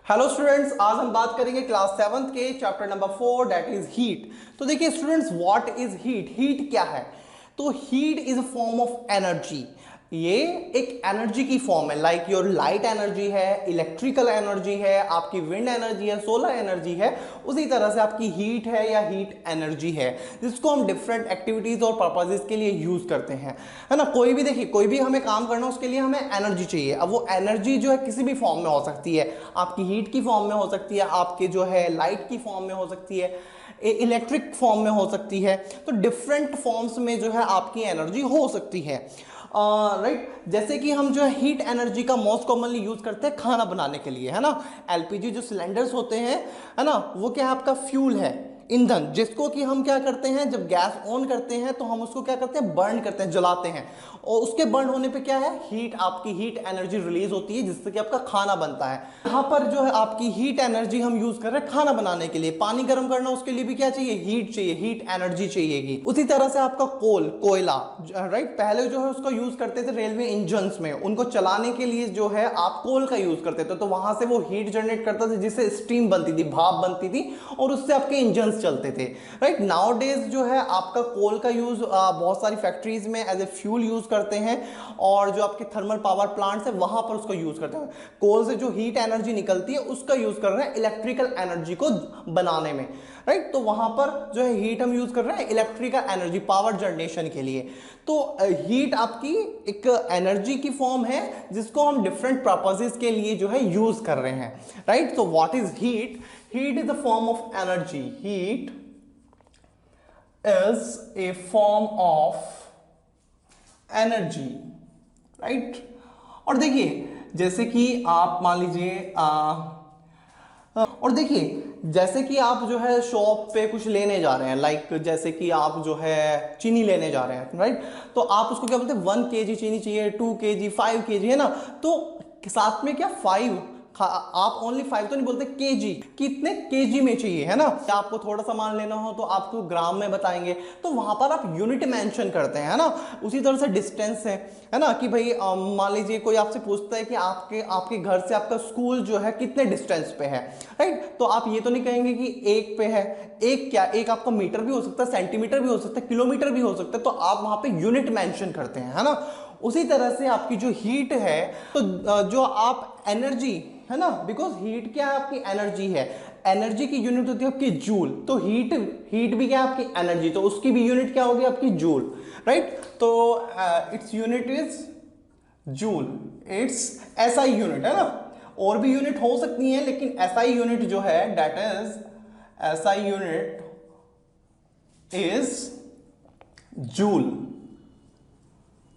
Hello students, आज हम बात करेंगे क्लास 7th के chapter number 4 that is heat. तो देखिए students, what is heat? Heat क्या है? तो heat is a form of energy. ये एक एनर्जी की फॉर्म है, लाइक योर लाइट एनर्जी है, इलेक्ट्रिकल एनर्जी है, आपकी विंड एनर्जी है, सोलर एनर्जी है। उसी तरह से आपकी हीट है या हीट एनर्जी है, जिसको हम डिफरेंट एक्टिविटीज और पर्पजेस के लिए यूज करते हैं, है ना। कोई भी देखिए, कोई भी हमें काम करना, उसके लिए हमें एनर्जी चाहिए। अब वो एनर्जी जो है किसी भी फॉर्म में हो सकती है, आपकी हीट की फॉर्म में हो सकती है, आपके जो है लाइट की फॉर्म में हो सकती है, इलेक्ट्रिक फॉर्म में हो सकती है। तो डिफरेंट फॉर्म्स में जो है आपकी एनर्जी हो सकती है, राइट। जैसे कि हम जो है हीट एनर्जी का मोस्ट कॉमनली यूज करते हैं खाना बनाने के लिए, है ना। एलपीजी जो सिलेंडर्स होते हैं, है ना, वो क्या है? आपका फ्यूल है, ईंधन, जिसको कि हम क्या करते हैं, जब गैस ऑन करते हैं तो हम उसको क्या करते हैं, बर्न करते हैं, जलाते हैं। और उसके बर्न होने पे क्या है, हीट, आपकी हीट एनर्जी रिलीज होती है, जिससे कि आपका खाना बनता है। यहाँ पर जो है आपकी हीट एनर्जी हम यूज कर रहे हैं खाना बनाने के लिए। पानी गर्म करना, उसके लिए भी क्या चाहिए? हीट चाहिए, हीट एनर्जी चाहिएगी। उसी तरह से आपका कोयला, राइट, पहले जो है उसका यूज करते थे रेलवे इंजन में, उनको चलाने के लिए जो है आप कोल का यूज करते थे, तो वहां से वो हीट जनरेट करता था, जिससे स्टीम बनती थी, भाप बनती थी, और उससे आपके इंजन चलते थे, राइट। नाउ डेज जो है आपका कोल का यूज बहुत सारी फैक्ट्रीज में एज ए फ्यूल यूज करते हैं, और जो आपके थर्मल पावर प्लांट्स है वहां पर उसको यूज करते हैं। कोल से जो हीट एनर्जी निकलती है उसका यूज कर रहे हैं इलेक्ट्रिकल एनर्जी को बनाने में, राइट। तो वहां पर जो है हीट हम यूज कर रहे हैं इलेक्ट्रिकल एनर्जी, पावर जनरेशन के लिए। तो हीट आपकी एक एनर्जी की फॉर्म है, जिसको हम डिफरेंट पर्पसेस के लिए जो है यूज कर रहे हैं, राइट। तो what is heat? Heat is a form of energy. Heat is a form of energy, right. और देखिए, जैसे कि आप मान लीजिए और देखिए, जैसे कि आप जो है शॉप पे कुछ लेने जा रहे हैं, लाइक जैसे कि आप जो है चीनी लेने जा रहे हैं, राइट। तो आप उसको क्या बोलते हैं, 1 kg चीनी चाहिए, 2 kg, 5 kg, है ना। तो साथ में क्या, 5, आप ओनली 5 तो नहीं बोलते, केजी, कितने केजी में चाहिए, है ना। आपको थोड़ा सामान लेना हो तो आपको ग्राम में बताएंगे, तो वहां पर आप यूनिट मेंशन करते हैं, है ना। उसी तरह से डिस्टेंस है ना, कि भाई मान लीजिए कोई आपसे पूछता है कि आपके आपके घर से आपका स्कूल जो है कितने डिस्टेंस पे है, राइट। तो आप ये तो नहीं कहेंगे कि एक पे है। एक क्या, एक आपका मीटर भी हो सकता है, सेंटीमीटर भी हो सकता है, किलोमीटर भी हो सकता है, तो आप वहां पे यूनिट मेंशन करते हैं, है ना। उसी तरह से आपकी जो हीट है, तो जो आप एनर्जी, है ना, बिकॉज हीट क्या है, आपकी एनर्जी है। एनर्जी की यूनिट होती है आपकी जूल, तो हीट हीट भी क्या है, आपकी एनर्जी, तो उसकी भी यूनिट क्या होगी, आपकी जूल, राइट। तो its unit is joule, it's SI unit, है ना। और भी यूनिट हो सकती है, लेकिन एसआई यूनिट जो है, that is SI unit is joule,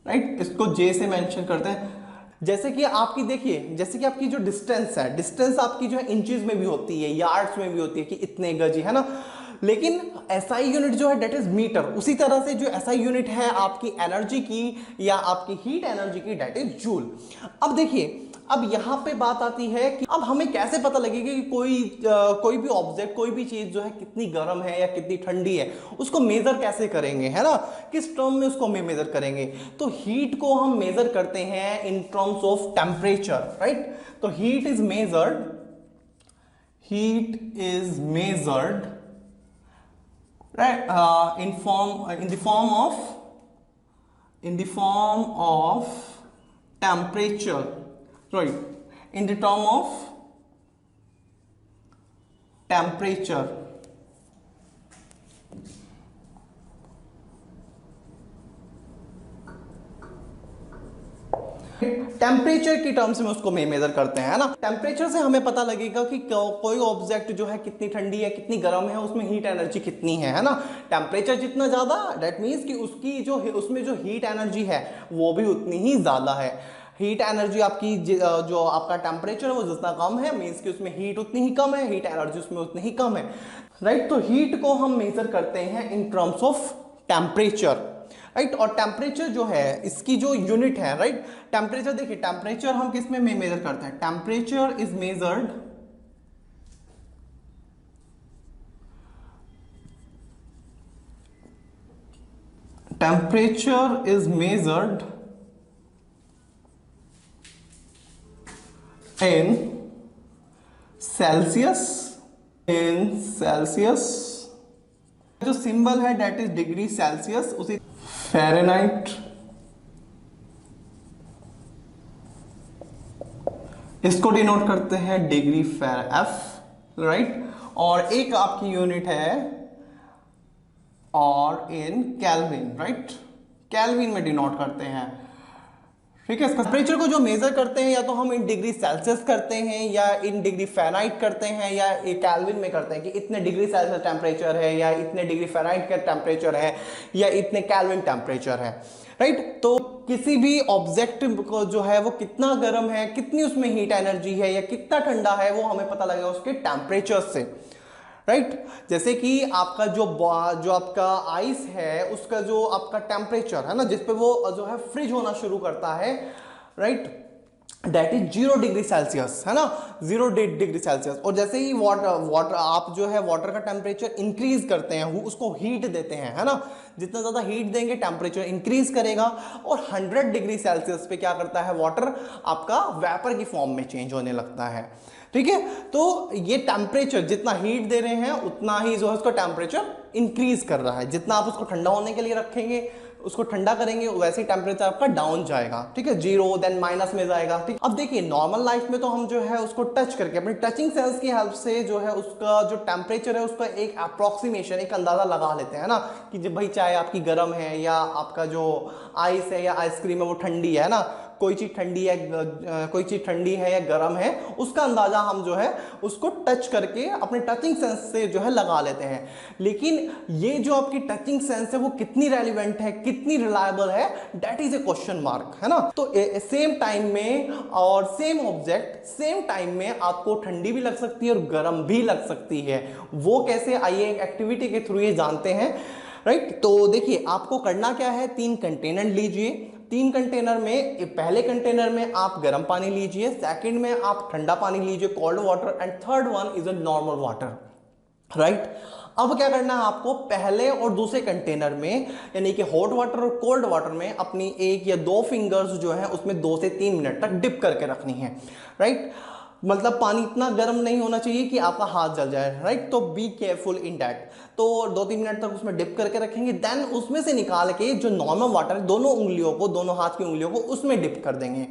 right. इसको जे से मेंशन करते हैं। जैसे कि आपकी देखिए, जैसे कि आपकी जो डिस्टेंस है, डिस्टेंस आपकी जो है इंचेस में भी होती है, यार्ड्स में भी होती है, कि इतने गज, है ना। लेकिन एसआई यूनिट जो है डेट इज मीटर। उसी तरह से जो एसआई यूनिट है आपकी एनर्जी की या आपकी हीट एनर्जी की, डेट इज जूल। अब देखिए, अब यहां पे बात आती है कि अब हमें कैसे पता लगेगा कि कोई भी ऑब्जेक्ट, कोई भी चीज जो है कितनी गर्म है या कितनी ठंडी है, उसको मेजर कैसे करेंगे, है ना। किस टर्म में उसको हम मेजर करेंगे? तो हीट को हम मेजर करते हैं in terms of temperature, right. तो heat is measured, right, in the form of temperature, right, in the term of temperature, temperature की टर्म्स में उसको मेजर करते हैं, ना। टेम्परेचर से हमें पता लगेगा कि कोई ऑब्जेक्ट जो है कितनी ठंडी है, कितनी गर्म है, उसमें हीट एनर्जी कितनी है ना। टेम्परेचर जितना ज्यादा, दैट मीन्स कि उसकी जो उसमें जो हीट एनर्जी है वो भी उतनी ही ज्यादा है। हीट एनर्जी आपकी जो आपका टेम्परेचर है वो जितना कम है, मीन्स कि उसमें हीट उतनी ही कम है, हीट एनर्जी उसमें उतनी ही कम है, राइट। तो हीट को हम मेजर करते हैं in terms of temperature, right. और टेम्परेचर जो है, इसकी जो यूनिट है, राइट। टेम्परेचर देखिए, टेम्परेचर हम किस में मेजर करते हैं? Temperature is measured in Celsius, in Celsius. जो सिंबल है डेट इज डिग्री सेल्सियस, उसी फ़ारेनहाइट, इसको डिनोट करते हैं डिग्री एफ, राइट। और एक आपकी यूनिट है और इन केल्विन, राइट, केल्विन में डिनोट करते हैं, ठीक है। टेम्परेचर को जो मेजर करते हैं या तो हम इन डिग्री सेल्सियस करते हैं या इन डिग्री फ़ारेनहाइट करते हैं या केल्विन में करते हैं कि इतने डिग्री सेल्सियस टेम्परेचर है या इतने डिग्री फ़ारेनहाइट का टेम्परेचर है या इतने केल्विन टेम्परेचर है, राइट। तो किसी भी ऑब्जेक्ट को जो है वो कितना गर्म है, कितनी उसमें हीट एनर्जी है या कितना ठंडा है, वो हमें पता लगेगा उसके टेम्परेचर से, राइट। जैसे कि आपका जो आपका आइस है उसका जो आपका टेम्परेचर है ना, जिसपे वो जो है फ्रीज होना शुरू करता है, right, that is 0 degree Celsius, है ना, 0 डिग्री सेल्सियस। और जैसे ही वाटर आप जो है वाटर का टेम्परेचर इंक्रीज करते हैं, उसको हीट देते हैं, है ना, जितना ज्यादा हीट देंगे टेम्परेचर इंक्रीज करेगा। और 100 डिग्री सेल्सियस पे क्या करता है, वाटर आपका वेपर की फॉर्म में चेंज होने लगता है, ठीक है। तो ये टेम्परेचर जितना हीट दे रहे हैं उतना ही जो है उसका टेम्परेचर इंक्रीज कर रहा है। जितना आप उसको ठंडा होने के लिए रखेंगे, उसको ठंडा करेंगे, वैसे ही टेम्परेचर आपका डाउन जाएगा, ठीक है, 0 देन माइनस में जाएगा, ठीक। अब देखिए नॉर्मल लाइफ में तो हम जो है उसको टच करके अपनी टचिंग सेंस की हेल्प से जो है उसका जो टेम्परेचर है उसका एक अप्रोक्सीमेशन, एक अंदाजा लगा लेते हैं ना, कि जब भाई चाय आपकी गर्म है या आपका जो आइस है या आइसक्रीम है वो ठंडी है ना, कोई चीज ठंडी है, कोई चीज ठंडी है या गर्म है, उसका अंदाजा हम जो है उसको टच करके अपने टचिंग सेंस से जो है लगा लेते हैं। लेकिन ये जो आपकी टचिंग सेंस है वो कितनी रेलिवेंट है, कितनी रिलायबल है, that is a question mark, है ना। तो सेम टाइम में और सेम ऑब्जेक्ट सेम टाइम में आपको ठंडी भी लग सकती है और गर्म भी लग सकती है। वो कैसे, आइए एक एक्टिविटी के थ्रू ये जानते हैं, राइट। तो देखिए आपको करना क्या है, 3 कंटेनर लीजिए, 3 कंटेनर में पहले कंटेनर में आप गर्म पानी लीजिए, सेकंड में आप ठंडा पानी लीजिए cold water, and third one is a normal water, right. अब क्या करना है आपको, पहले और दूसरे कंटेनर में यानी कि हॉट वाटर और कोल्ड वाटर में अपनी 1 या 2 फिंगर्स जो है उसमें 2 से 3 मिनट तक डिप करके रखनी है, राइट। मतलब पानी इतना गर्म नहीं होना चाहिए कि आपका हाथ जल जाए, राइट। तो बी केयरफुल इन दैट। तो 2-3 मिनट तक उसमें डिप करके रखेंगे, देन उसमें से निकाल के जो नॉर्मल वाटर है दोनों उंगलियों को, दोनों हाथ की उंगलियों को उसमें डिप कर देंगे,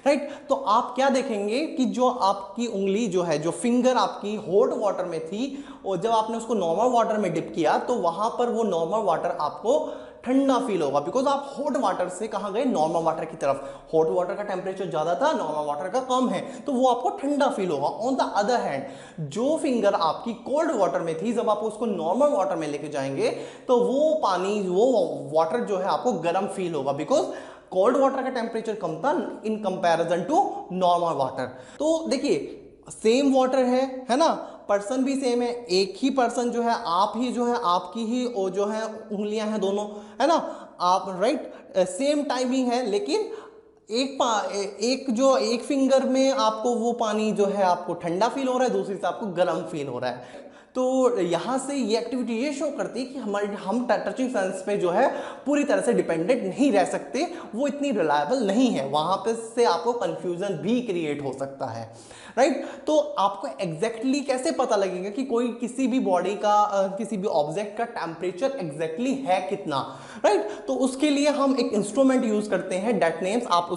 राइट। तो आप क्या देखेंगे कि जो आपकी उंगली जो है, जो फिंगर आपकी हॉट वाटर में थी, और जब आपने उसको नॉर्मल वाटर में डिप किया तो वहां पर वो नॉर्मल वाटर आपको ठंडा फील होगा, बिकॉज आप हॉट वाटर से कहां गए, नॉर्मल वाटर की तरफ। हॉट वाटर का टेम्परेचर ज्यादा था, नॉर्मल वाटर का कम है, तो वो आपको ठंडा फील होगा। ऑन द अदर हैंड जो फिंगर आपकी कोल्ड वाटर में थी, जब आप उसको नॉर्मल वाटर में लेके जाएंगे तो वो पानी, वो वाटर जो है आपको गर्म फील होगा, बिकॉज कोल्ड वाटर का टेम्परेचर कम था in comparison to normal water. तो देखिए सेम वाटर है ना, पर्सन भी सेम है, एक ही पर्सन जो है, आप ही जो है, आपकी ही वो जो है उंगलियां हैं दोनों, है ना, आप, राइट, सेम टाइमिंग है, लेकिन एक फिंगर में आपको वो पानी जो है आपको ठंडा फील हो रहा है, दूसरी से आपको गर्म फील हो रहा है। तो यहां से ये एक्टिविटी ये शो करती है कि हम टचिंग सेंस पे जो है पूरी तरह से डिपेंडेंट नहीं रह सकते, वो इतनी रिलायबल नहीं है, वहां पे से आपको कंफ्यूजन भी क्रिएट हो सकता है, राइट। तो आपको एग्जैक्टली कैसे पता लगेगा कि कोई किसी भी बॉडी का किसी भी ऑब्जेक्ट का टेम्परेचर एग्जैक्टली है कितना, राइट। तो उसके लिए हम एक इंस्ट्रूमेंट यूज करते हैं, दैट नेम्स आप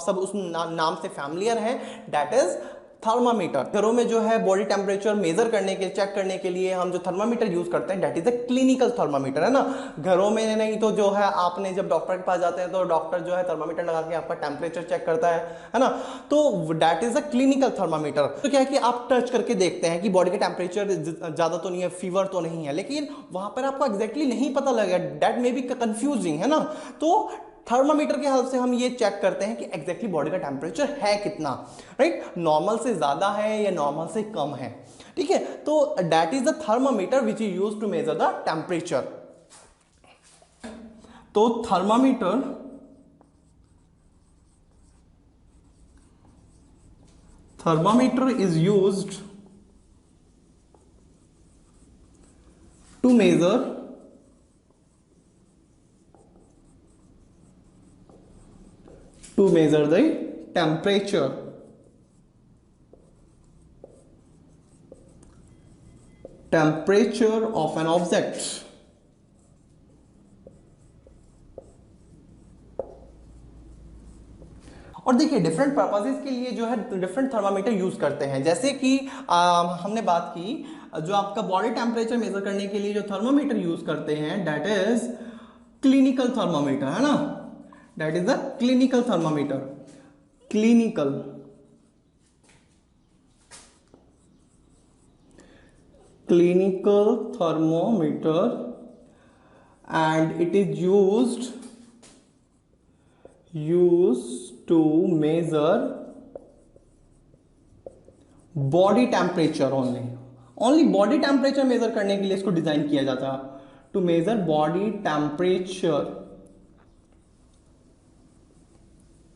सब उस नाम से फैमिलियर हैं, दैट इज थर्मामीटर। घरों में जो है बॉडी टेम्परेचर मेजर करने के, चेक करने के लिए हम जो थर्मामीटर यूज करते हैं, that is a clinical thermometer, है ना। घरों में नहीं तो जो है आपने जब डॉक्टर के पास जाते हैं तो डॉक्टर जो है थर्मामीटर लगा के आपका टेम्परेचर चेक करता है ना। तो that is a clinical thermometer. तो क्या है कि आप टच करके देखते हैं कि बॉडी का टेम्परेचर ज्यादा तो नहीं है, फीवर तो नहीं है, लेकिन वहां पर आपको एग्जैक्टली नहीं पता लगेगा, दैट मे बी कंफ्यूजिंग, है ना। तो थर्मामीटर के हेल्प से हम ये चेक करते हैं कि एग्जैक्टली बॉडी का टेम्परेचर है कितना, राइट, नॉर्मल से ज्यादा है या नॉर्मल से कम है, ठीक है। तो that is the thermometer which is used to measure the temperature. तो thermometer is used to measure the temperature temperature of an object. और देखिए डिफरेंट पर्पसेस के लिए जो है डिफरेंट थर्मामीटर यूज करते हैं। जैसे कि हमने बात की जो आपका बॉडी टेम्परेचर मेजर करने के लिए जो थर्मामीटर यूज करते हैं दैट इज क्लिनिकल थर्मामीटर, है ना, that is the clinical thermometer. Clinical thermometer and it is used to measure body temperature only body temperature measure करने के लिए इसको डिजाइन किया जाता है, to measure body temperature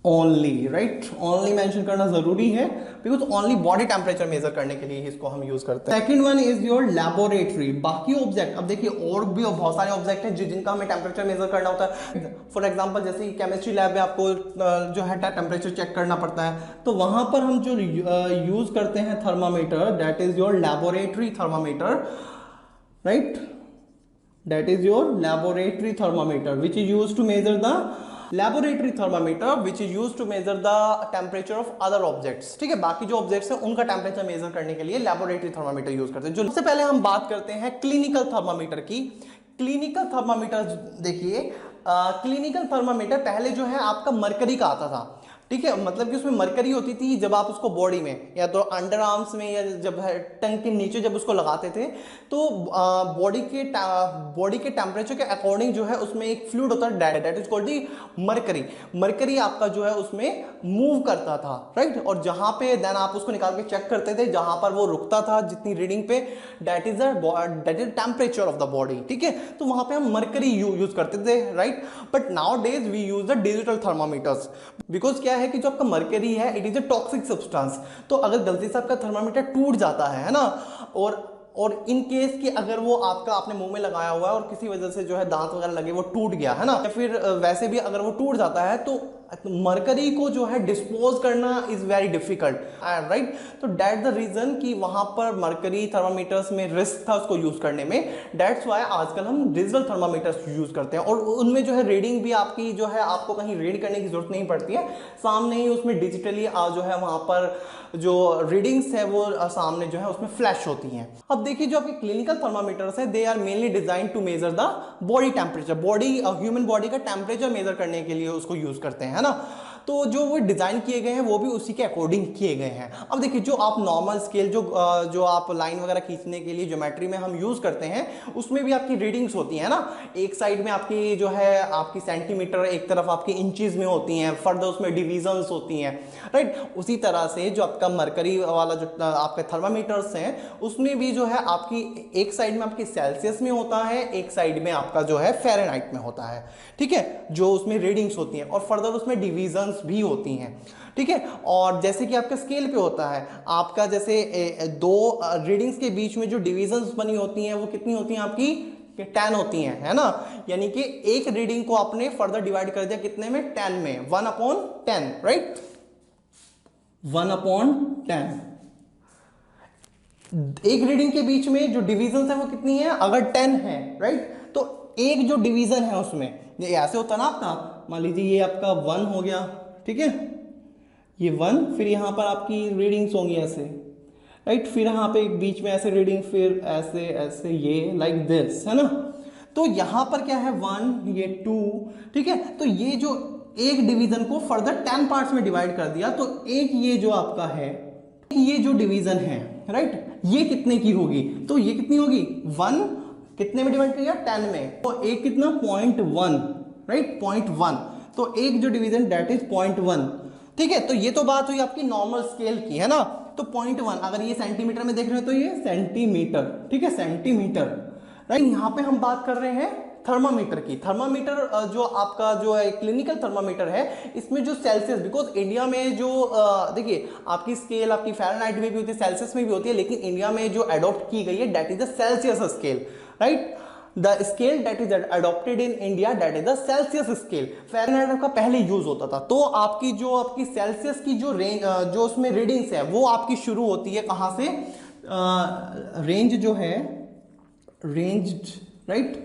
only, right, only mention करना जरूरी है because only body temperature measure करने के लिए इसको हम यूज करते हैं। Second one is your laboratory. बाकी ऑब्जेक्ट, अब देखिए और भी बहुत सारे ऑब्जेक्ट हैं जिनका हमें टेम्परेचर मेजर करना होता है। फॉर एग्जांपल जैसे केमिस्ट्री लैब में आपको जो है टेम्परेचर चेक करना पड़ता है, तो वहां पर हम जो यूज करते हैं thermometer that is your laboratory thermometer, right, that is your laboratory thermometer which is use to measure the laboratory thermometer which is used to measure the temperature of other objects। ठीक है, बाकी जो objects हैं उनका temperature measure करने के लिए laboratory thermometer use करते हैं। जो सबसे पहले हम बात करते हैं क्लिनिकल थर्मामीटर की। क्लिनिकल थर्मामीटर देखिए, क्लिनिकल थर्मामीटर पहले जो है आपका मरकरी का आता था, ठीक है, मतलब कि उसमें मरकरी होती थी। जब आप उसको बॉडी में या तो अंडर आर्म्स में या जब टंग के नीचे जब उसको लगाते थे तो बॉडी के टेम्परेचर के अकॉर्डिंग जो है उसमें एक फ्लूइड होता है that is called the mercury. Mercury आपका जो है उसमें मूव करता था, राइट, और जहां पे देन आप उसको निकाल के चेक करते थे, जहां पर वो रुकता था जितनी रीडिंग पे that is temperature of the body. ठीक है, तो वहां पे हम मरकरी यूज करते थे, right, but nowadays we use the digital thermometers because क्या है कि जो आपका मरकरी है it is a toxic substance. तो अगर गलती से आपका थर्मामीटर टूट जाता है ना, और इन केस कि अगर वो आपका आपने मुंह में लगाया हुआ है और किसी वजह से जो है दांत वगैरह लगे वो टूट गया है ना, या फिर वैसे भी अगर वो टूट जाता है तो मरकरी को जो है डिस्पोज करना इज वेरी डिफिकल्ट, राइट। तो दैट द रीजन कि वहां पर मरकरी थर्मामीटर्स में रिस्क था उसको यूज करने में, दैट्स वाई आजकल हम डिजिटल थर्मामीटर्स यूज करते हैं और उनमें जो है रीडिंग भी आपकी जो है आपको कहीं रीड करने की जरूरत नहीं पड़ती है, सामने ही उसमें डिजिटली जो है वहां पर जो रीडिंग्स है वो सामने जो है उसमें फ्लैश होती हैं। अब देखिए जो आपके क्लिनिकल थर्मामीटर्स है they are mainly design to measure the body temperature, body human body का टेम्परेचर मेजर करने के लिए उसको यूज करते हैं ना। तो जो वो डिजाइन किए गए हैं वो भी उसी के अकॉर्डिंग किए गए हैं। अब देखिए जो आप नॉर्मल स्केल जो आप लाइन वगैरह खींचने के लिए ज्योमेट्री में हम यूज करते हैं उसमें भी आपकी रीडिंग्स होती है ना, एक साइड में आपकी जो है आपकी सेंटीमीटर, एक तरफ आपकी इंचेस में होती हैं, फर्दर उसमें डिविजन्स होती हैं, राइट। उसी तरह से जो आपका मरकरी वाला जो आपके थर्मामीटर्स हैं उसमें भी जो है आपकी एक साइड में आपकी सेल्सियस में होता है, एक साइड में आपका जो है फ़ारेनहाइट में होता है, ठीक है, जो उसमें रीडिंग्स होती हैं और फर्दर उसमें डिविजन भी होती हैं, ठीक है। और जैसे कि आपका स्केल पे होता है आपका जैसे दो रीडिंग्स के बीच में जो डिविजन्स बनी होती हैं वो कितनी होती हैं आपकी 10 होती हैं, है ना, यानी कि एक रीडिंग को आपने फर्दर डिवाइड कर दिया कितने में 10 में, 1/10, राइट, 1/10। एक रीडिंग के बीच में जो डिविजन्स है वो कितनी है, अगर 10 है, राइट, तो एक जो डिवीजन है उसमें ये ऐसे होता ना आपका, मान लीजिए ये आपका 1 हो गया, ठीक है, ये 1, फिर यहाँ पर आपकी रीडिंग्स होंगी ऐसे, राइट, फिर यहाँ पे एक बीच में ऐसे रीडिंग, फिर ऐसे ऐसे ये लाइक दिस, है ना। तो यहाँ पर क्या है 1, ये 2, ठीक है, तो ये जो एक डिवीजन को फर्दर 10 पार्ट्स में डिवाइड कर दिया, तो एक ये जो आपका है ये जो डिवीजन है, राइट, ये कितने की होगी, तो ये कितनी होगी 1 कितने में डिवाइड किया 10 में, तो एक कितना 0.1, राइट, 0.1, तो एक जो डिवीजन दैट इज 0.1, ठीक है। तो ये तो बात हुई आपकी नॉर्मल स्केल की, है ना, तो 0.1 अगर ये सेंटीमीटर में देख रहे हो तो ये सेंटीमीटर, ठीक है, सेंटीमीटर, राइट। यहाँ पे हम बात कर रहे हैं थर्मामीटर की। थर्मामीटर जो आपका जो है क्लिनिकल थर्मामीटर है इसमें जो सेल्सियस, बिकॉज इंडिया में जो देखिए आपकी स्केल आपकी फ़ारेनहाइट में भी होती है, सेल्सियस में भी होती है, लेकिन इंडिया में जो अडॉप्ट की गई है that is the Celsius scale, right, the scale that is adopted in India that is the Celsius scale. Fahrenheit का पहले यूज होता था, तो आपकी जो आपकी सेल्सियस की जो रेंज जो उसमें रीडिंग्स है वो आपकी शुरू होती है कहाँ से, रेंज जो है ranged, right,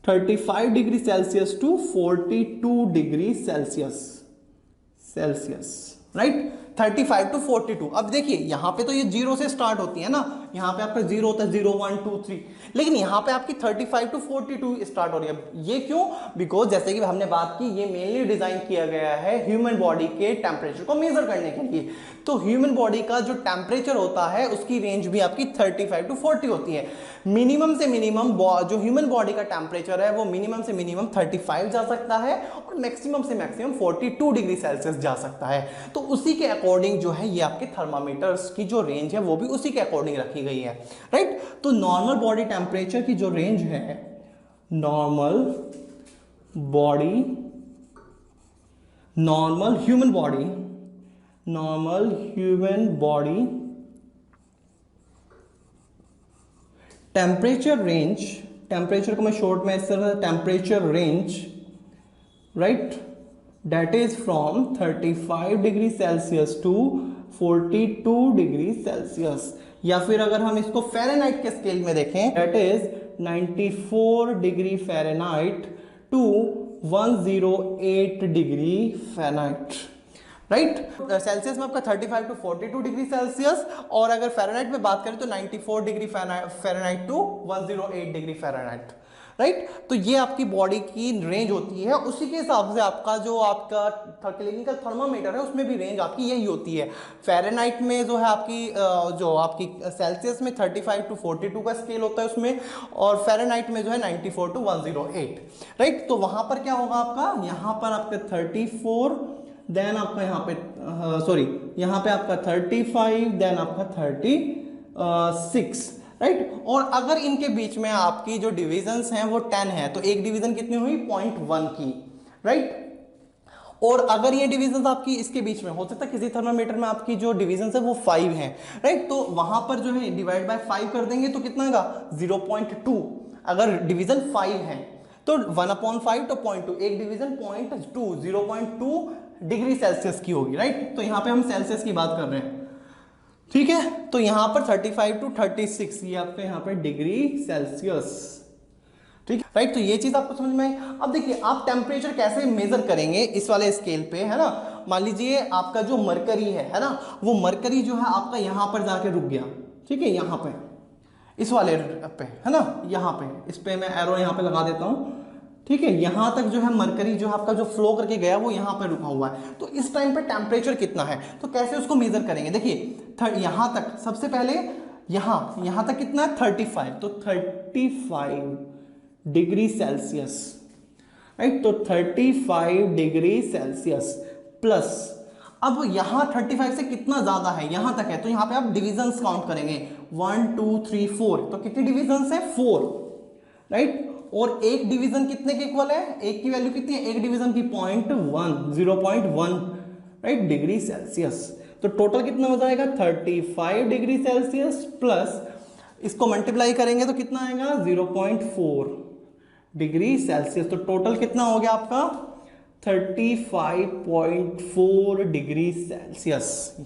35 degree Celsius to 42 degree Celsius, right, 35 to 42। अब देखिए यहाँ पे तो ये जीरो से स्टार्ट होती है ना, यहाँ पे आपका जीरो होता है, 0 1 2 3, लेकिन यहाँ पे आपकी 35 टू 42 स्टार्ट हो रही है। ये क्यों? बिकॉज जैसे कि हमने बात की, ये मेनली डिजाइन किया गया है ह्यूमन बॉडी के टेम्परेचर को मेजर करने के लिए। तो ह्यूमन बॉडी का जो टेम्परेचर होता है उसकी रेंज भी आपकी 35 टू 40 होती है। मिनिमम से मिनिमम जो ह्यूमन बॉडी का टेम्परेचर है वो मिनिमम से मिनिमम 35 जा सकता है और मैक्सिमम से मैक्सिमम 42 डिग्री सेल्सियस जा सकता है। तो उसी के अकॉर्डिंग जो है ये आपके थर्मामीटर्स की जो रेंज है वो भी उसी के अकॉर्डिंग रखी गई है, राइट। तो नॉर्मल बॉडी टेम्परेचर की जो रेंज है, normal human body temperature range, temperature को मैं शॉर्ट में इस तरह, temperature range, right, that is from 35 degree Celsius to 42 degree Celsius. या फिर अगर हम इसको फ़ारेनहाइट के स्केल में देखें, that is 94 degree Fahrenheit to 108 degree Fahrenheit, right. Celsius में आपका 35 टू 42 डिग्री सेल्सियस, और अगर फ़ारेनहाइट में बात करें तो 94 degree Fahrenheit to 108 degree Fahrenheit, right. तो ये आपकी बॉडी की रेंज होती है। उसी के हिसाब से आपका जो आपका क्लिनिकल थर्मामीटर है उसमें भी रेंज आपकी यही होती है। फ़ारेनहाइट में जो है आपकी जो आपकी सेल्सियस में 35 टू 42 का स्केल होता है उसमें, और फ़ारेनहाइट में जो है 94 टू 108, राइट। तो वहाँ पर क्या होगा आपका, यहाँ पर आपका 34, देन आपका यहाँ पे यहाँ पे आपका 35, देन आपका 36, राइट। और अगर इनके बीच में आपकी जो डिविजन्स हैं वो 10 है तो एक डिवीजन कितनी हुई, 0.1 की, राइट। और अगर ये डिविजन्स आपकी इसके बीच में, हो सकता है किसी थर्मामीटर में आपकी जो डिविजन्स है वो 5 हैं, राइट। तो वहां पर जो है डिवाइड बाय 5 कर देंगे तो कितना होगा, 0.2। अगर डिवीजन 5 है तो 1/5 तो 0.2, एक डिवीजन 0.2, 0.2 डिग्री सेल्सियस की होगी, राइट। तो यहाँ पे हम सेल्सियस की बात कर रहे हैं, ठीक है। तो यहां पर 35 टू 36 ये आपके यहां पर डिग्री सेल्सियस, ठीक है, राइट। तो ये चीज आपको समझ में आई। अब देखिए आप टेम्परेचर कैसे मेजर करेंगे इस वाले स्केल पे, है ना। मान लीजिए आपका जो मरकरी है ना, वो मरकरी जो है आपका यहां पर जाके रुक गया, ठीक है, यहां पे इस वाले पे, है ना, यहां पे, इस पे मैं एरो यहां पे लगा देता हूं, ठीक है। यहां तक जो है मरकरी जो है आपका जो फ्लो करके गया वो यहां पर रुका हुआ है। तो इस टाइम पे टेम्परेचर कितना है, तो कैसे उसको मेजर करेंगे। देखिए यहां तक, सबसे पहले यहां तक कितना है, 35, तो 35 डिग्री सेल्सियस, राइट। तो 35 डिग्री सेल्सियस प्लस, अब यहां 35 से कितना ज्यादा है, यहां तक है, तो यहां पे आप डिविजन्स काउंट करेंगे, 1 2 3 4, तो कितनी डिविजन्स है, 4, राइट। और एक डिवीजन कितने के इक्वल है, एक की वैल्यू कितनी है, एक डिवीजन की 0.1, राइट, डिग्री सेल्सियस। तो टोटल कितना हो जाएगा, 35 डिग्री सेल्सियस प्लस इसको मल्टीप्लाई करेंगे तो कितना आएगा, 0.4 डिग्री सेल्सियस। तो टोटल कितना हो गया आपका, 35.4 डिग्री सेल्सियस।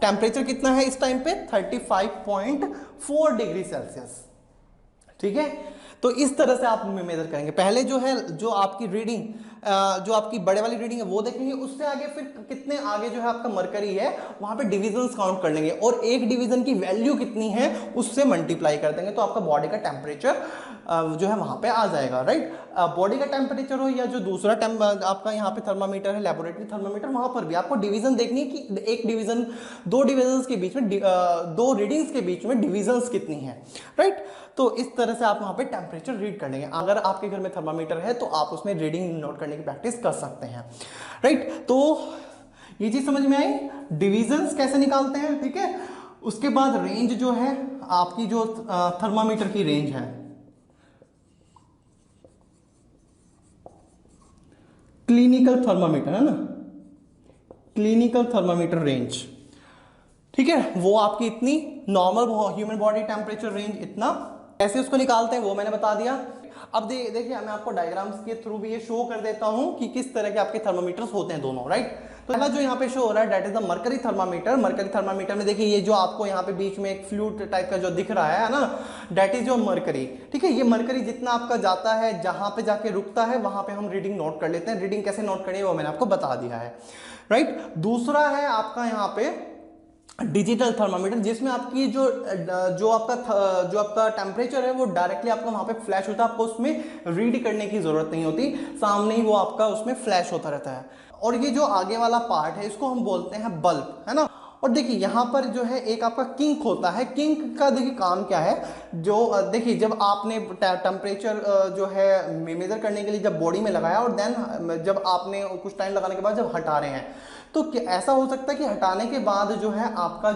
टेम्परेचर कितना है इस टाइम पे, 35.4 डिग्री सेल्सियस, ठीक है। तो इस तरह से आप मेजर करेंगे। पहले जो है जो आपकी रीडिंग, जो आपकी बड़े वाली रीडिंग है वो देखेंगे, उससे आगे फिर कितने आगे जो है आपका मरकरी है वहां पे डिविजन्स काउंट कर लेंगे, और एक डिवीजन की वैल्यू कितनी है उससे मल्टीप्लाई कर देंगे, तो आपका बॉडी का टेम्परेचर जो है वहां पे आ जाएगा, राइट। बॉडी का टेम्परेचर हो या जो दूसरा आपका यहाँ पे थर्मामीटर है, लेबोरेटरी थर्मामीटर, वहां पर भी आपको डिवीजन देखनी है कि एक डिवीजन, दो डिविजन्स के बीच में, दो रीडिंग्स के बीच में डिविजन्स कितनी है, राइट। तो इस तरह से आप वहां पे टेम्परेचर रीड कर लेंगे। अगर आपके घर में थर्मामीटर है तो आप उसमें रीडिंग नोट करने की प्रैक्टिस कर सकते हैं, राइट। तो ये चीज समझ में आई, डिविजन्स कैसे निकालते हैं, ठीक है। उसके बाद रेंज जो है आपकी, जो थर्मामीटर की रेंज है, क्लिनिकल थर्मामीटर है ना, क्लिनिकल थर्मामीटर रेंज, ठीक है, वो आपकी इतनी, normal human body temperature range इतना, कैसे उसको निकालते हैं वो मैंने बता दिया। अब देखिए मैं आपको डायग्राम्स के थ्रू भी ये शो कर देता हूं कि किस तरह के आपके थर्मामीटर्स होते हैं दोनों, राइट। तो पहला जो यहाँ पे शो हो रहा है that is the mercury thermometer. Mercury thermometer में देखिए ये जो आपको यहाँ पे बीच में एक फ्लूइड टाइप का जो दिख रहा है ना, दैट इज योर मरकरी। ठीक है, ये मरकरी जितना आपका जाता है, जहां पे जाके रुकता है वहां पे हम रीडिंग नोट कर लेते हैं। रीडिंग कैसे नोट करें वो मैंने आपको बता दिया है, राइट। दूसरा है आपका यहाँ पे डिजिटल थर्मामीटर, जिसमें आपकी जो आपका टेम्परेचर है वो डायरेक्टली आपका वहां पे फ्लैश होता है। आपको उसमें रीड करने की जरूरत नहीं होती, सामने ही वो आपका उसमें फ्लैश होता रहता है। और ये जो आगे वाला पार्ट है इसको हम बोलते हैं बल्ब, है ना। और देखिए यहाँ पर जो है एक आपका किंक होता है। किंक का देखिए काम क्या है, जो देखिए जब आपने टेम्परेचर जो है मेजर करने के लिए जब बॉडी में लगाया और देन जब आपने कुछ टाइम लगाने के बाद जब हटा रहे हैं, तो ऐसा हो सकता है कि हटाने के बाद जो है आपका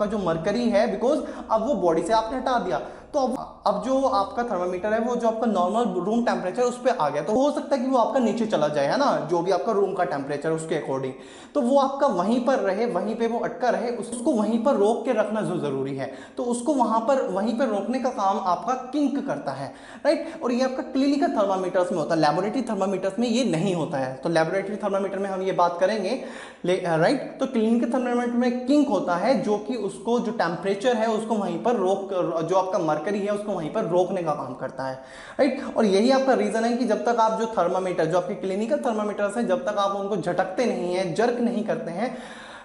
जो मरकरी है, बिकॉज अब वो बॉडी से आपने हटा दिया, तो अब जो आपका थर्मामीटर है वो जो आपका नॉर्मल रूम टेम्परेचर उस पर आ गया, तो हो सकता है कि वो आपका नीचे चला जाए, है ना, जो भी आपका रूम का टेम्परेचर उसके अकॉर्डिंग। तो वो आपका वहीं पर रहे, वहीं पे वो अटका रहे, उसको वहीं पर रोक के रखना जो जरूरी है। तो उसको वहीं पर रोकने का काम आपका किंक करता है, राइट। और ये आपका क्लिनिकल थर्मामीटर्स में होता है, लेबोरेटरी थर्मामीटर्स में ये नहीं होता है। तो लेबोरेटरी थर्मामीटर में हम ये बात करेंगे, राइट। तो क्लिनिकल थर्मामीटर में किंक होता है जो कि उसको जो टेम्परेचर है उसको वहीं पर रोक, जो आपका मरकरी है उसको वहीं पर रोकने का काम करता है, राइट। और यही आपका रीजन है कि जब तक आप जो थर्मामीटर, जो आपके क्लिनिकल थर्मामीटर्स हैं, जब तक आप उनको झटकते नहीं है, जर्क नहीं करते हैं,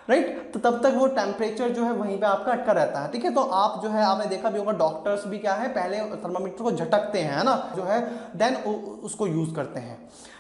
राइट, तो तब तक वो टेम्परेचर जो है वहीं पे आपका अटका रहता है। ठीक है, तो आप जो है आपने देखा भी होगा डॉक्टर्स भी क्या है, पहले थर्मामीटर को झटकते हैं, है ना, जो है देन उसको यूज करते हैं।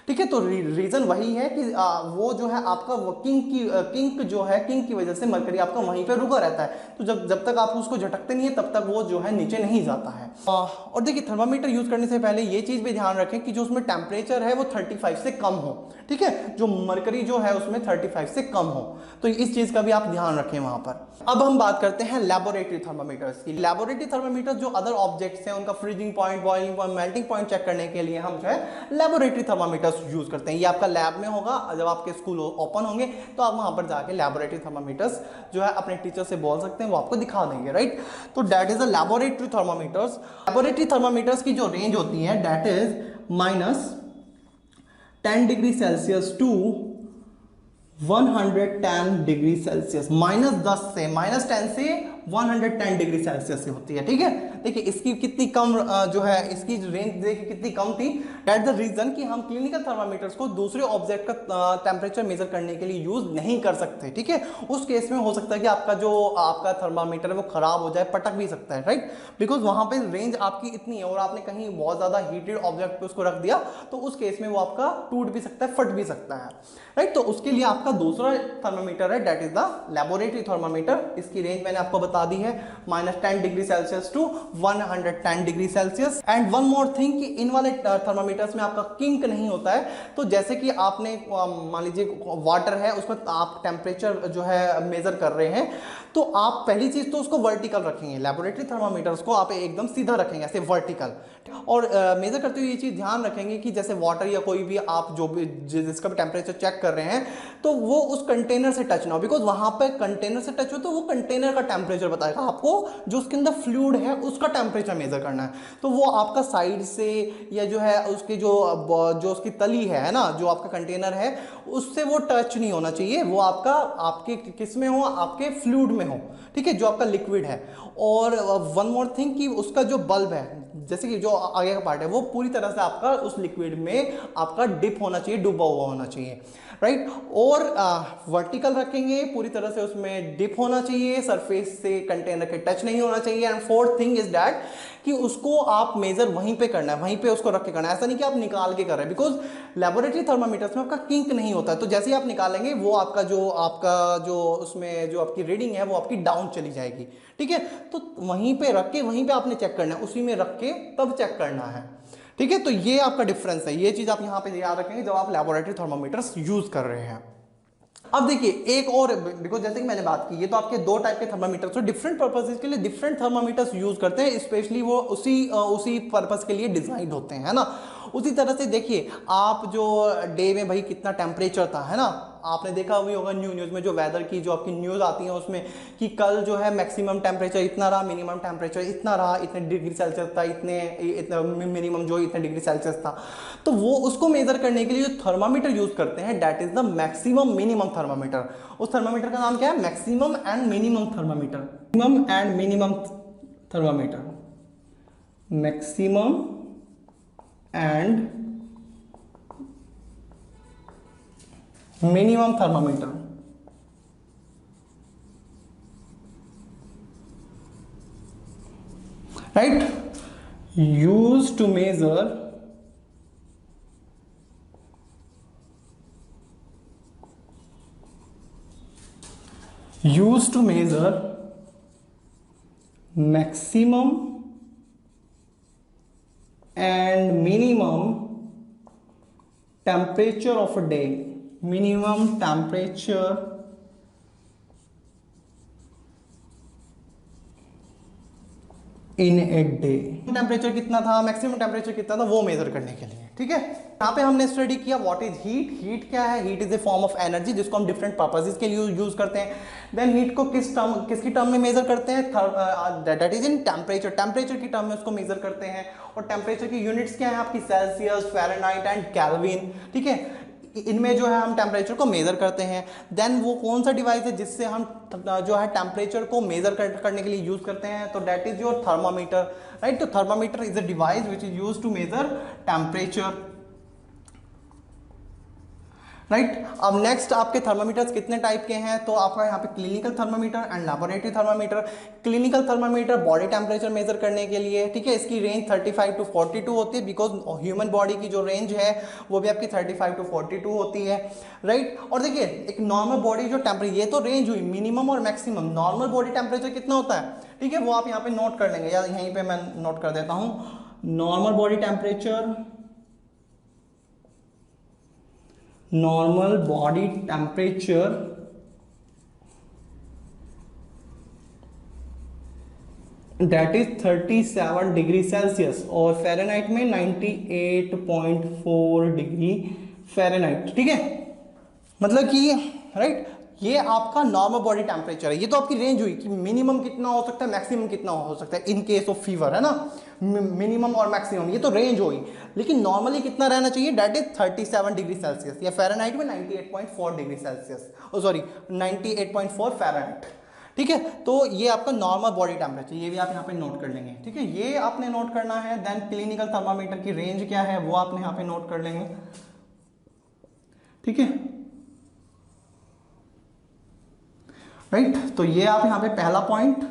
ठीक है, तो रीजन वही है कि वो जो है आपका किंक जो है, किंक की वजह से मरकरी आपका वहीं पे रुका रहता है। तो जब तक आप उसको झटकते नहीं है तब तक वो जो है नीचे नहीं जाता है। और देखिए थर्मामीटर यूज करने से पहले ये चीज भी ध्यान रखें कि जो उसमें टेम्परेचर है वो 35 से कम हो। ठीक है, जो मरकरी जो है उसमें 35 से कम हो, तो इस चीज का भी आप ध्यान रखें वहां पर। अब हम बात करते हैं लैबोरेटरी थर्मामीटर्स की। लैबोरेटरी थर्मामीटर जो अदर ऑब्जेक्ट्स हैं उनका freezing point, boiling point, melting point check करने के लिए हम जो है लैबोरेटरी थर्मामीटर्स यूज करते हैं। ये आपका लैब में होगा, जब आपके स्कूल ओपन होंगे तो आप वहां पर जाके लैबोरेटरी थर्मामीटर्स जो है अपने टीचर से बोल सकते हैं, वो आपको दिखा देंगे, राइट। तो that is the laboratory thermometers. Laboratory thermometers की जो रेंज होती है that is -10 degree Celsius to 110 degree Celsius. -10 से -10 से 110 डिग्री सेल्सियस से होती है। ठीक है, देखिए इसकी कितनी कम जो है इसकी रेंज देखिए कितनी कम थी। दैट द रीजन कि हम क्लिनिकल थर्मामीटर्स को दूसरे ऑब्जेक्ट का टेम्परेचर मेजर करने के लिए यूज नहीं कर सकते। ठीक है, उस केस में हो सकता है कि आपका थर्मामीटर है वो खराब हो जाए, पटक भी सकता है, राइट, बिकॉज वहां पे रेंज आपकी इतनी है और आपने कहीं बहुत ज्यादा हीटेड ऑब्जेक्ट पे उसको रख दिया तो उस केस में वो आपका टूट भी सकता है, फट भी सकता है, राइट। तो उसके लिए आपका दूसरा थर्मामीटर है that is the laboratory thermometer. इसकी रेंज मैंने आपको बता दी है, -10 degree Celsius to 110 degree Celsius. And one more thing कि इन वाले थर्मामीटर्स में आपका किंक नहीं होता है। तो जैसे कि आपने मान लीजिए वाटर है उसमें आप टेम्परेचर जो है मेजर कर रहे हैं, तो आप पहली चीज तो उसको वर्टिकल रखेंगे, लैबोरेटरी थर्मामीटर्स को आप एकदम सीधा रखेंगे ऐसे वर्टिकल। और मेजर करते हुए ये चीज ध्यान रखेंगे कि जैसे वाटर या कोई भी आप जो भी जिसका भी टेम्परेचर चेक कर रहे हैं तो वो उस कंटेनर से टच ना हो, बिकॉज वहां पे कंटेनर से टच हो तो वो कंटेनर का टेम्परेचर बताएगा आपको, जो उसके अंदर फ्लूइड है उसका टेम्परेचर मेजर करना है। तो वो आपका साइड से या जो है उसकी जो उसकी तली है ना, जो आपका कंटेनर है उससे वो टच नहीं होना चाहिए, वो आपके किस में हो, आपके फ्लूइड में हो। ठीक है, जो आपका लिक्विड है। और वन मोर थिंग कि उसका जो बल्ब है, जैसे कि जो आगे का पार्ट है वो पूरी तरह से आपका उस लिक्विड में आपका डिप होना चाहिए, डूबा हुआ होना चाहिए, राइट। और वर्टिकल रखेंगे, पूरी तरह से उसमें डिप होना चाहिए, सरफेस से कंटेनर के टच नहीं होना चाहिए। And fourth thing is that कि उसको आप मेजर वहीं पे करना है, वहीं पे उसको रख के करना है, ऐसा नहीं कि आप निकाल के कर रहे हैं, बिकॉज लैबोरेटरी थर्मामीटर्स में आपका किंक नहीं होता है। तो जैसे ही आप निकालेंगे वो आपका जो उसमें जो आपकी रीडिंग है वो आपकी डाउन चली जाएगी। ठीक है, तो वहीं पे रख के वहीं पे आपने चेक करना है, उसी में रख के तब चेक करना है। ठीक है, तो ये आपका डिफरेंस है, ये चीज आप यहां पे याद रखेंगे जब आप लैबोरेटरी थर्मामीटर्स यूज कर रहे हैं। अब देखिए एक और, बिकॉज जैसे कि मैंने बात की, ये तो आपके दो टाइप के थर्मामीटर्स, तो डिफरेंट पर्पसेस के लिए डिफरेंट थर्मामीटर्स यूज करते हैं, स्पेशली वो उसी पर्पस के लिए डिजाइन होते हैं, है ना। उसी तरह से देखिए आप जो डे में भाई कितना टेम्परेचर था, है ना, आपने देखा भी होगा न्यूज़ में जो वेदर की जो आपकी न्यूज़ आती है उसमें कि कल जो है मैक्सिमम टेम्परेचर इतना रहा, मिनिमम टेम्परेचर इतना रहा, इतने डिग्री सेल्सियस था, इतना मिनिमम जो इतने डिग्री सेल्सियस था। तो वो उसको मेजर करने के लिए जो थर्मामीटर यूज करते हैं that is the maximum minimum thermometer. उस थर्मामीटर का नाम क्या है? Maximum and minimum thermometer. Maximum and minimum thermometer, maximum and minimum thermometer, right, use to measure maximum and minimum temperature of a day, minimum temperature in a day. Temperature कितना था, maximum temperature कितना था, वो major करने के लिए, ठीक है। यहाँ पे हमने स्टडी किया व्हाट इज हीट। हीट क्या है? Heat is a form of energy जिसको हम डिफरेंट पर्पसेस के लिए यूज करते हैं। देन हीट को किसकी टर्म में मेजर करते हैं? That is in temperature, temperature की टर्म में उसको मेजर करते हैं। और टेम्परेचर की यूनिट्स क्या है आपकी? सेल्सियस, फ़ारेनहाइट एंड केल्विन, ठीक है। इनमें जो है हम टेम्परेचर को मेजर करते हैं। देन वो कौन सा डिवाइस है जिससे हम जो है टेम्परेचर को मेजर करने के लिए यूज करते हैं? तो that is your thermometer, right. तो thermometer is a device which is use to measure temperature, right. अब नेक्स्ट आपके थर्मामीटर्स कितने टाइप के हैं? तो आपका यहाँ पे clinical thermometer and laboratory thermometer. Clinical thermometer body temperature measure करने के लिए, ठीक है। इसकी रेंज 35 टू 42 होती है बिकॉज ह्यूमन बॉडी की जो रेंज है वो भी आपकी 35 टू 42 होती है, राइट। और देखिए एक नॉर्मल बॉडी जो टेम्परेचर, ये तो रेंज हुई मिनिमम और मैक्सिमम। नॉर्मल बॉडी टेम्परेचर कितना होता है, ठीक है, वो आप यहाँ पे नोट कर लेंगे, या यहीं पे मैं नोट कर देता हूँ। Normal body temperature, normal body temperature that is 37 degree Celsius और फ़ारेनहाइट में 98.4 डिग्री फ़ारेनहाइट, ठीक है। मतलब कि राइट ये आपका नॉर्मल बॉडी टेम्परेचर है। ये तो आपकी रेंज हुई कि मिनिमम कितना हो सकता है, मैक्सिमम कितना हो सकता है इन केस ऑफ फीवर, है ना। मिनिमम और मैक्सिमम ये तो रेंज हुई, लेकिन नॉर्मली कितना रहना चाहिए? दैट इज 37 डिग्री सेल्सियस या फ़ारेनहाइट में 98.4 डिग्री सेल्सियस, ओ सॉरी 98.4 फ़ारेनहाइट, ठीक है। तो ये आपका नॉर्मल बॉडी टेम्परेचर, ये भी आप यहाँ पे नोट कर लेंगे, ठीक है। ये आपने नोट करना है। देन क्लिनिकल थर्मामीटर की रेंज क्या है वो आपने यहाँ पे नोट कर लेंगे, ठीक है, राइट। तो ये आप यहाँ पे पहला पॉइंट।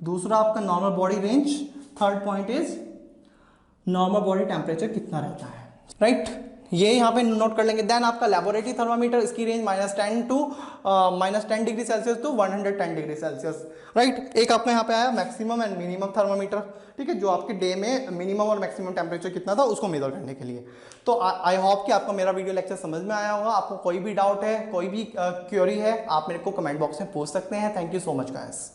दूसरा आपका normal body range. Third point is normal body temperature कितना रहता है, राइट। ये यहाँ पे नोट कर लेंगे। देन आपका लेबोरेटरी थर्मामीटर, इसकी range -10 degree Celsius to 110 degree Celsius, right. एक आपका यहाँ पे आया मैक्सिमम एंड मिनिमम थर्मामीटर, ठीक है, जो आपके डे में मिनिमम और मैक्सिमम टेम्परेचर कितना था उसको मेजर करने के लिए। तो आई होप कि आपको मेरा वीडियो लेक्चर समझ में आया होगा। आपको कोई भी डाउट है, कोई भी क्वेरी है, आप मेरे को कमेंट बॉक्स में पूछ सकते हैं। Thank you so much guys.